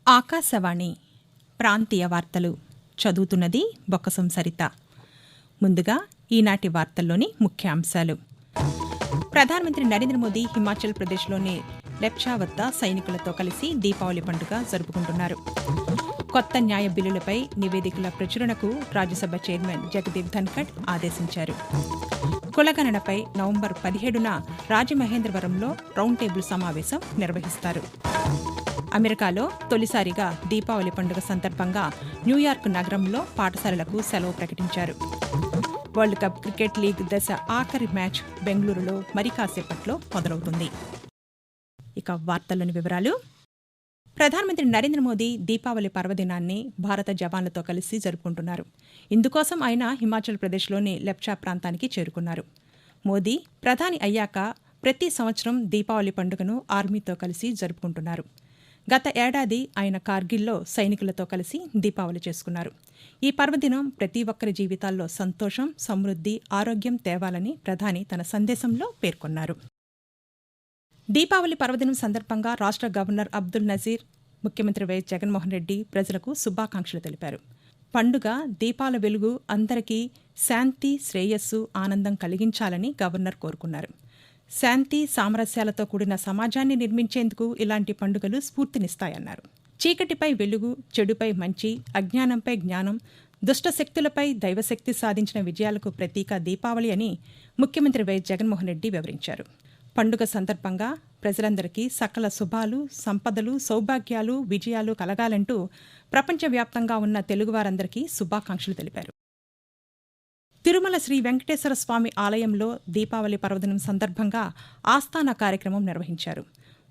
ఆకాశవాణి ప్రాంతీయ వార్తలు చదువుతున్నది బొక్కసం సరిత. ముందుగా ఈనాటి వార్తల్లోని ముఖ్యాంశాలు. ప్రధానమంత్రి నరేంద్ర మోదీ హిమాచల్ ప్రదేశ్లోని లెప్చా వద్ద సైనికులతో కలిసి దీపావళి పండుగ జరుపుకుంటున్నారు. కొత్త న్యాయ బిల్లులపై నివేదికల ప్రచురణకు రాజ్యసభ చైర్మన్ జగదీప్ ధన్కడ్ ఆదేశించారు. కులగణనపై నవంబర్ 17న రాజమహేంద్రవరంలో రౌండ్ టేబుల్ సమావేశం నిర్వహిస్తారు. అమెరికాలో తొలిసారిగా దీపావళి పండుగ సందర్భంగా న్యూయార్క్ నగరంలో పాఠశాలలకు సెలవు ప్రకటించారు. వరల్డ్ కప్ క్రికెట్ లీగ్ దశ ఆఖరి మ్యాచ్ బెంగళూరులో మరి కాసేపట్లో మొదలవుతుంది. ఇక వార్తల్లోని వివరాలు. ప్రధానమంత్రి నరేంద్ర మోదీ దీపావళి పర్వదినాన్ని భారత జవాన్లతో కలిసి జరుపుకుంటున్నారు. ఇందుకోసం ఆయన హిమాచల్ ప్రదేశ్లోని లెప్చా ప్రాంతానికి చేరుకున్నారు. మోదీ ప్రధాని అయ్యాక ప్రతి సంవత్సరం దీపావళి పండుగను ఆర్మీతో కలిసి జరుపుకుంటున్నారు. గత ఏడాది ఆయన కార్గిల్లో సైనికులతో కలిసి దీపావళి చేసుకున్నారు. ఈ పర్వదినం ప్రతి ఒక్కరి జీవితాల్లో సంతోషం, సమృద్ధి, ఆరోగ్యం తేవాలని ప్రధాని తన సందేశంలో పేర్కొన్నారు. దీపావళి పర్వదినం సందర్భంగా రాష్ట్ర గవర్నర్ అబ్దుల్ నజీర్, ముఖ్యమంత్రి వైఎస్ జగన్మోహన్ రెడ్డి ప్రజలకు శుభాకాంక్షలు తెలిపారు. పండుగ దీపాల వెలుగు అందరికీ శాంతి, శ్రేయస్సు, ఆనందం కలిగించాలని గవర్నర్ కోరుకున్నారు. శాంతి, సామరస్యాలతో కూడిన సమాజాన్ని నిర్మించేందుకు ఇలాంటి పండుగలు స్ఫూర్తినిస్తాయన్నారు. చీకటిపై వెలుగు, చెడుపై మంచి, అజ్ఞానంపై జ్ఞానం, దుష్టశక్తులపై దైవశక్తి సాధించిన విజయాలకు ప్రతీక దీపావళి అని ముఖ్యమంత్రి వైఎస్ జగన్మోహన్ రెడ్డి వివరించారు. పండుగ సందర్భంగా ప్రజలందరికీ సకల శుభాలు, సంపదలు, సౌభాగ్యాలు, విజయాలు కలగాలంటూ ప్రపంచవ్యాప్తంగా ఉన్న తెలుగువారందరికీ శుభాకాంక్షలు తెలిపారు. తిరుమల శ్రీ వెంకటేశ్వర స్వామి ఆలయంలో దీపావళి పర్వదినం సందర్భంగా ఆస్థాన కార్యక్రమం నిర్వహించారు.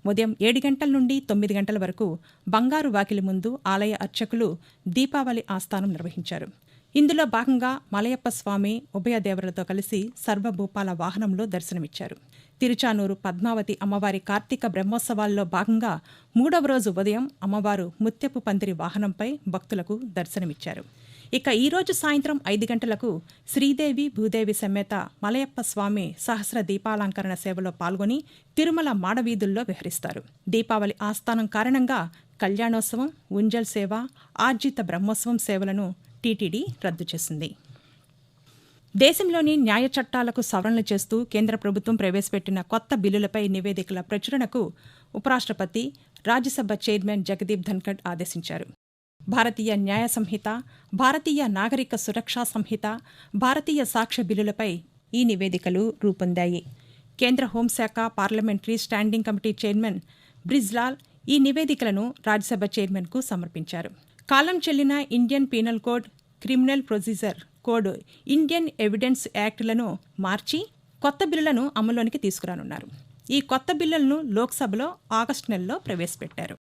ఉదయం 7 గంటల నుండి 9 గంటల వరకు బంగారు వాకిలి ముందు ఆలయ అర్చకులు దీపావళి ఆస్థానం నిర్వహించారు. ఇందులో భాగంగా మలయప్ప స్వామి ఉభయ దేవరులతో కలిసి సర్వభూపాల వాహనంలో దర్శనమిచ్చారు. తిరుచానూరు పద్మావతి అమ్మవారి కార్తీక బ్రహ్మోత్సవాల్లో భాగంగా 3వ రోజు ఉదయం అమ్మవారు ముత్యపు పందిరి వాహనంపై భక్తులకు దర్శనమిచ్చారు. ఇక ఈరోజు సాయంత్రం 5 గంటలకు శ్రీదేవి భూదేవి సమేత మలయప్ప స్వామి సహస్ర దీపాలంకరణ సేవలో పాల్గొని తిరుమల మాడవీధుల్లో విహరిస్తారు. దీపావళి ఆస్థానం కారణంగా కళ్యాణోత్సవం, ఉంజల్ సేవ, ఆర్జిత బ్రహ్మోత్సవం సేవలను టీటీడీ రద్దు చేసింది. దేశంలోని న్యాయ చట్టాలకు సవరణలు చేస్తూ కేంద్ర ప్రభుత్వం ప్రవేశపెట్టిన కొత్త బిల్లులపై నివేదికల ప్రచురణకు ఉపరాష్ట్రపతి, రాజ్యసభ చైర్మన్ జగదీప్ ధన్కడ్ ఆదేశించారు. భారతీయ న్యాయ సంహిత, భారతీయ నాగరిక సురక్షా సంహిత, భారతీయ సాక్ష్య బిల్లులపై ఈ నివేదికలు రూపొందాయి. కేంద్ర హోంశాఖ parliamentary standing committee chairman Brijlal ఈ నివేదికలను రాజ్యసభ చైర్మన్కు సమర్పించారు. కాలం చెల్లిన Indian penal code, criminal procedure code, Indian evidence యాక్ట్లను మార్చి కొత్త బిల్లులను అమల్లోనికి తీసుకురానున్నారు. ఈ కొత్త బిల్లులను లోక్సభలో ఆగస్టు నెలలో ప్రవేశపెట్టారు.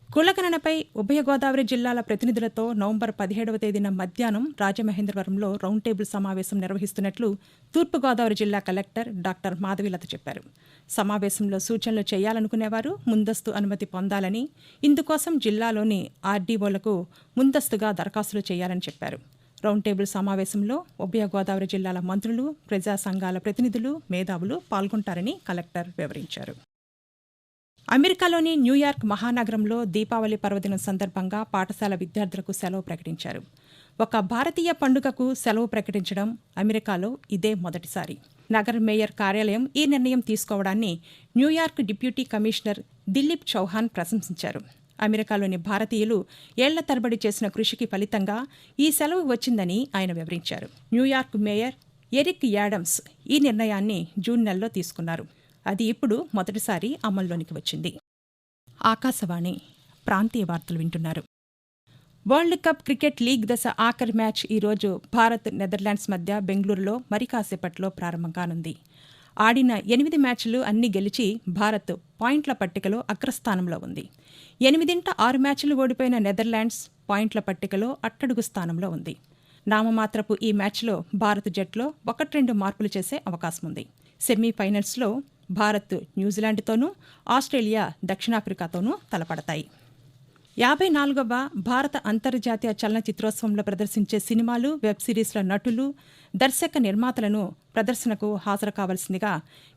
కులగణనపై ఉభయ గోదావరి జిల్లాల ప్రతినిధులతో నవంబర్ 17వ తేదీన మధ్యాహ్నం రాజమహేంద్రవరంలో రౌండ్ టేబుల్ సమావేశం నిర్వహిస్తున్నట్లు తూర్పుగోదావరి జిల్లా కలెక్టర్ డాక్టర్ మాధవీలత చెప్పారు. సమావేశంలో సూచనలు చేయాలనుకునేవారు ముందస్తు అనుమతి పొందాలని, ఇందుకోసం జిల్లాలోని ఆర్డీఓలకు ముందస్తుగా దరఖాస్తులు చేయాలని చెప్పారు. రౌండ్ టేబుల్ సమావేశంలో ఉభయ గోదావరి జిల్లాల మంత్రులు, ప్రజా సంఘాల ప్రతినిధులు, మేధావులు పాల్గొంటారని కలెక్టర్ వివరించారు. అమెరికాలోని న్యూయార్క్ మహానగరంలో దీపావళి పర్వదినం సందర్భంగా పాఠశాల విద్యార్థులకు సెలవు ప్రకటించారు. ఒక భారతీయ పండుగకు సెలవు ప్రకటించడం అమెరికాలో ఇదే మొదటిసారి. నగర మేయర్ కార్యాలయం ఈ నిర్ణయం తీసుకోవడాన్ని New York deputy commissioner Dilip Chauhan ప్రశంసించారు. అమెరికాలోని భారతీయులు ఏళ్ల తరబడి చేసిన కృషికి ఫలితంగా ఈ సెలవు వచ్చిందని ఆయన వివరించారు. న్యూయార్క్ మేయర్ ఎరిక్ యాడమ్స్ ఈ నిర్ణయాన్ని జూన్ నెలలో తీసుకున్నారు. అది ఇప్పుడు మొదటిసారి అమల్లోనికి వచ్చింది. ఆకాశవాణి ప్రాంతీయ వార్తలు వింటున్నారు. వరల్డ్ కప్ క్రికెట్ లీగ్ దశ ఆఖరి మ్యాచ్ ఈరోజు భారత్, నెదర్లాండ్స్ మధ్య బెంగళూరులో మరి కాసేపట్లో ప్రారంభం కానుంది. ఆడిన 8 మ్యాచ్లు అన్ని గెలిచి భారత్ పాయింట్ల పట్టికలో అగ్రస్థానంలో ఉంది. 6 మ్యాచ్లు ఓడిపోయిన నెదర్లాండ్స్ పాయింట్ల పట్టికలో అట్టడుగు స్థానంలో ఉంది. నామమాత్రపు ఈ మ్యాచ్లో భారత జట్టులో 1-2 మార్పులు చేసే అవకాశం ఉంది. సెమీఫైనల్స్లో భారత్ న్యూజిలాండ్తోనూ, ఆస్ట్రేలియా దక్షిణాఫ్రికాతోనూ తలపడతాయి. 54వ భారత అంతర్జాతీయ చలనచిత్రోత్సవంలో ప్రదర్శించే సినిమాలు, వెబ్ సిరీస్ల నటులు, దర్శక నిర్మాతలను ప్రదర్శనకు హాజరు కావాల్సిందిగా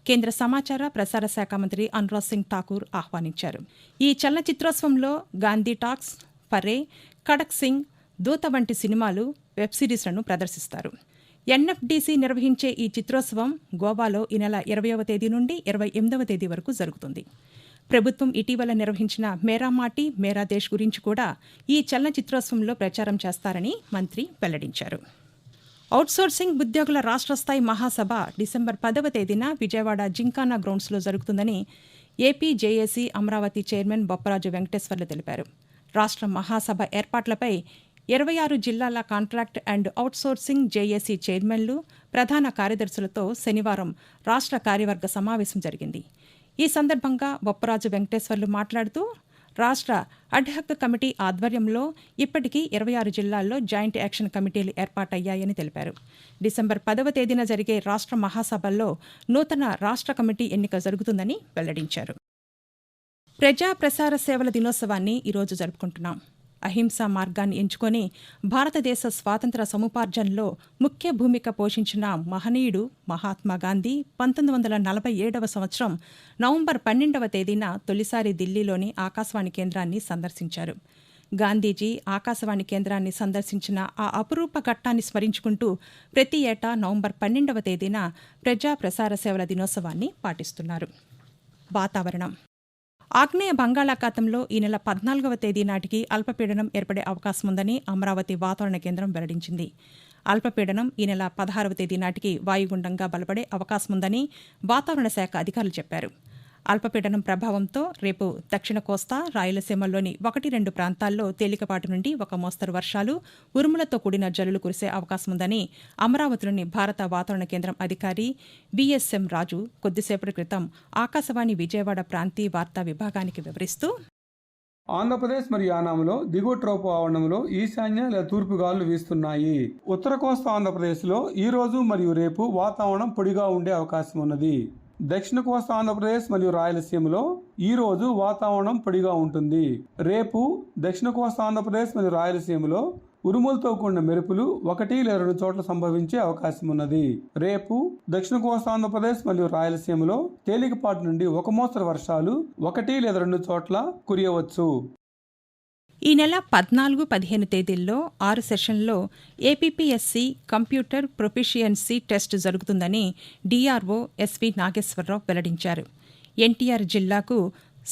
కేంద్ర సమాచార ప్రసార శాఖ మంత్రి అనురాగ్ సింగ్ ఠాకూర్ ఆహ్వానించారు. ఈ చలనచిత్రోత్సవంలో గాంధీ టాక్స్, పరే, కడక్ సింగ్, దూత వంటి సినిమాలు, వెబ్ సిరీస్లను ప్రదర్శిస్తారు. ఎన్ఎఫ్డీసీ నిర్వహించే ఈ చిత్రోత్సవం గోవాలో ఈ నెల 20వ తేదీ నుండి 28వ తేదీ వరకు జరుగుతుంది. ప్రభుత్వం ఇటీవల నిర్వహించిన మేరా మాటి మేరా దేశ్ గురించి కూడా ఈ చలనచిత్రోత్సవంలో ప్రచారం చేస్తారని మంత్రి వెల్లడించారు. అవుట్సోర్సింగ్ ఉద్యోగుల రాష్ట్ర స్థాయి మహాసభ డిసెంబర్ 10వ తేదీన విజయవాడ జింకానా గ్రౌండ్స్లో జరుగుతుందని AP JAC Amaravati chairman Bopparaju Venkateswarlu తెలిపారు. రాష్ట్ర మహాసభ ఏర్పాట్లపై 26 జిల్లాల కాంట్రాక్ట్ అండ్ అవుట్సోర్సింగ్ జేఏసీ చైర్మన్లు, ప్రధాన కార్యదర్శులతో శనివారం రాష్ట్ర కార్యవర్గ సమావేశం జరిగింది. ఈ సందర్భంగా బొప్పరాజు వెంకటేశ్వర్లు మాట్లాడుతూ రాష్ట్ర అడ్హక్ కమిటీ ఆధ్వర్యంలో ఇప్పటికీ 26 జిల్లాల్లో జాయింట్ యాక్షన్ కమిటీలు ఏర్పాటయ్యాయని తెలిపారు. డిసెంబర్ 10వ తేదీన జరిగే రాష్ట్ర మహాసభల్లో నూతన రాష్ట్ర కమిటీ ఎన్నిక జరుగుతుందని వెల్లడించారు. ప్రజా ప్రసార సేవల దినోత్సవాన్ని ఈరోజు జరుపుకుంటున్నాం. అహింసా మార్గాన్ని ఎంచుకొని భారతదేశ స్వాతంత్ర సముపార్జనలో ముఖ్య భూమిక పోషించిన మహనీయుడు మహాత్మాగాంధీ 1947వ సంవత్సరం నవంబర్ 12వ తేదీన తొలిసారి ఢిల్లీలోని ఆకాశవాణి కేంద్రాన్ని సందర్శించారు. గాంధీజీ ఆకాశవాణి కేంద్రాన్ని సందర్శించిన ఆ అపురూప ఘట్టాన్ని స్మరించుకుంటూ ప్రతి ఏటా నవంబర్ 12వ తేదీన ప్రజా ప్రసార సేవల దినోత్సవాన్ని పాటిస్తున్నారు. వాతావరణం. ఆగ్నేయ బంగాళాఖాతంలో ఈ నెల 14వ తేదీ నాటికి అల్పపీడనం ఏర్పడే అవకాశం ఉందని అమరావతి వాతావరణ కేంద్రం వెల్లడించింది. అల్పపీడనం ఈ నెల 16వ తేదీ నాటికి వాయుగుండంగా బలపడే అవకాశం ఉందని వాతావరణ శాఖ అధికారులు చెప్పారు. అల్పపీడనం ప్రభావంతో రేపు దక్షిణ కోస్తా, రాయలసీమల్లోని 1-2 ప్రాంతాల్లో తేలికపాటి నుండి ఒక మోస్తరు వర్షాలు, ఉరుములతో కూడిన జల్లులు కురిసే అవకాశం ఉందని అమరావతిలోని భారత వాతావరణ కేంద్రం అధికారి బీఎస్ఎం రాజు కొద్దిసేపటి క్రితం ఆకాశవాణి విజయవాడ ప్రాంతీయ వార్తా విభాగానికి వివరిస్తూ, ఆంధ్రప్రదేశ్ మరియు యానాంలో దిగువ ట్రోపు ఆవరణంలో ఈశాన్య లేదా తూర్పు గాలులు వీస్తున్నాయి. ఉత్తర కోస్తా ఆంధ్రప్రదేశ్లో ఈ రోజు మరియు రేపు వాతావరణం పొడిగా ఉండే అవకాశం ఉన్నది. దక్షిణ కోస్తా ఆంధ్రప్రదేశ్ మరియు రాయలసీమలో ఈ రోజు వాతావరణం పొడిగా ఉంటుంది. రేపు దక్షిణ కోస్తా ఆంధ్రప్రదేశ్ మరియు రాయలసీమలో ఉరుములతో కూడిన మెరుపులు 1 లేదా 2 చోట్ల సంభవించే అవకాశం ఉన్నది. రేపు దక్షిణ కోస్తా ఆంధ్రప్రదేశ్ మరియు రాయలసీమలో తేలికపాటి నుండి ఒక మోస్తరు వర్షాలు 1 లేదా 2 చోట్ల కురియవచ్చు. ఈ నెల 14-15 తేదీల్లో 6 సెషన్లో ఏపీపీఎస్సీ కంప్యూటర్ ప్రొఫిషియన్సీ టెస్ట్ జరుగుతుందని డీఆర్ఓ ఎస్వి నాగేశ్వరరావు వెల్లడించారు. ఎన్టీఆర్ జిల్లాకు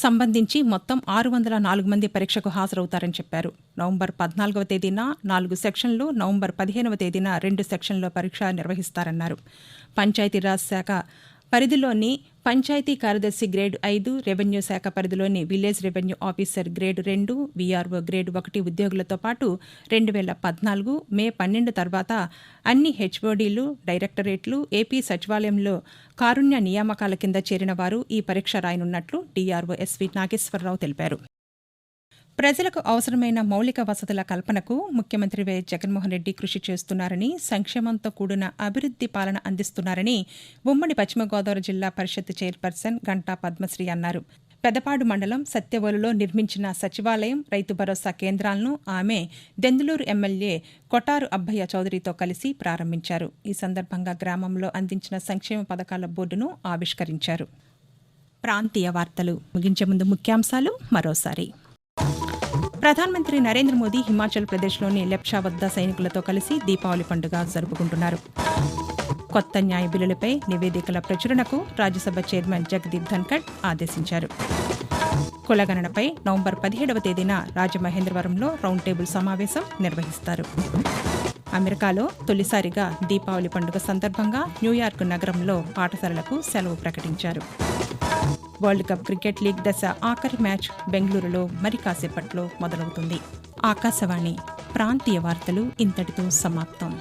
సంబంధించి మొత్తం 604 మంది పరీక్షకు హాజరవుతారని చెప్పారు. నవంబర్ 14వ తేదీన 4 సెక్షన్లు, నవంబర్ 15వ తేదీన 2 సెక్షన్లో పరీక్ష నిర్వహిస్తారన్నారు. పంచాయతీరాజ్ శాఖ పరిధిలోని పంచాయతీ కార్యదర్శి గ్రేడ్ 5, రెవెన్యూ శాఖ పరిధిలోని village revenue officer grade 2, VRO grade 1 ఉద్యోగులతో పాటు 2014 మే 12 తర్వాత అన్ని హెచ్ఓడీలు, డైరెక్టరేట్లు, ఏపీ సచివాలయంలో కారుణ్య నియామకాల కింద చేరిన వారు ఈ పరీక్ష రాయనున్నట్లు డీఆర్ఓ ఎస్వి నాగేశ్వరరావు తెలిపారు. ప్రజలకు అవసరమైన మౌలిక వసతుల కల్పనకు ముఖ్యమంత్రి వైఎస్ జగన్మోహన్ రెడ్డి కృషి చేస్తున్నారని, సంక్షేమంతో కూడిన అభివృద్ది పాలన అందిస్తున్నారని ఉమ్మడి పశ్చిమ గోదావరి జిల్లా పరిషత్ చైర్పర్సన్ గంటా పద్మశ్రీ అన్నారు. పెదపాడు మండలం సత్యవోలులో నిర్మించిన సచివాలయం, రైతు భరోసా కేంద్రాలను ఆమె దెందులూరు ఎమ్మెల్యే కొటారు అబ్బయ్య చౌదరితో కలిసి ప్రారంభించారు. ఈ సందర్భంగా గ్రామంలో అందించిన సంక్షేమ పథకాల బోర్డును ఆవిష్కరించారు. ప్రాంతీయ వార్తలు ముగించే ముందు ముఖ్యాంశాలు మరోసారి. ప్రధానమంత్రి నరేంద్ర మోదీ హిమాచల్ ప్రదేశ్లోని లెప్చా వద్ద సైనికులతో కలిసి దీపావళి పండుగ జరుపుకుంటున్నారు. కొత్త న్యాయ బిల్లులపై నివేదికల ప్రచురణకు రాజ్యసభ చైర్మన్ జగదీప్ ధన్కడ్ ఆదేశించారు. కులగణనపై నవంబర్ 17వ తేదీన రాజమహేంద్రవరంలో రౌండ్ టేబుల్ సమావేశం నిర్వహిస్తారు. అమెరికాలో తొలిసారిగా దీపావళి పండుగ సందర్భంగా న్యూయార్క్ నగరంలో పాఠశాలలకు సెలవు ప్రకటించారు. వరల్డ్ కప్ క్రికెట్ లీగ్ దశ ఆఖరి మ్యాచ్ బెంగళూరులో మరి కాసేపట్లో మొదలవుతుంది. ఆకాశవాణి ప్రాంతీయ వార్తలు ఇంతటితో సమాప్తం.